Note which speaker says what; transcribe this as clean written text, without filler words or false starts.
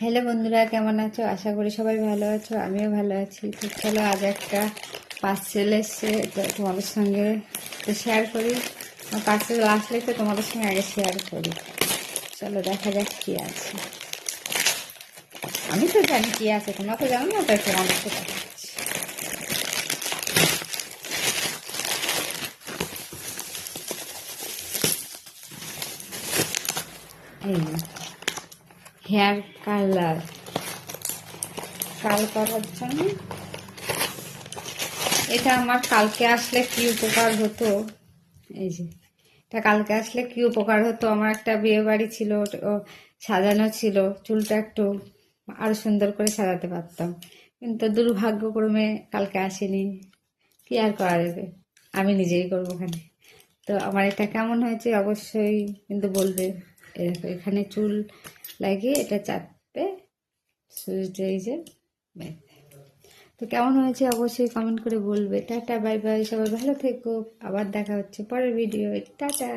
Speaker 1: Hello বন্ধুরা, কেমন আছো? আশা করি সবাই ভালো আছো, আমিও ভালো আছি। তো চলো আজ একটা পার্সেল এসছে, তো তোমাদের সঙ্গে শেয়ার করি। পার্সেল আসলে তো তোমাদের সঙ্গে আগে শেয়ার করি। চলো দেখা যাক কি আছে। আমি তো জানি কি আছে, তোমরা তো জানো না, তাই তোমাদেরকে দেখাচ্ছি। এই হেয়ার কালার করার জন্য এটা আমার কালকে আসলে কি উপকার হতো। এই যে এটা কালকে আসলে কি উপকার হতো, আমার একটা বিয়ে বাড়ি ছিল, সাজানো ছিল, চুলটা একটু আরো সুন্দর করে সাজাতে পারতাম, কিন্তু দুর্ভাগ্যক্রমে কালকে আসেনি। কি আর করা যাবে, আমি নিজেই করবো ওখানে। তো আমার এটা কেমন হয়েছে অবশ্যই কিন্তু বলবে। এখানে চুল লাগিয়ে এটা চাপবে, সুইচ এই যে। তো কেমন হয়েছে অবশ্যই কমেন্ট করে বলবে। টাটা, বাই বাই, সবাই ভালো থেকো। আবার দেখা হচ্ছে পরের ভিডিও। টাটা।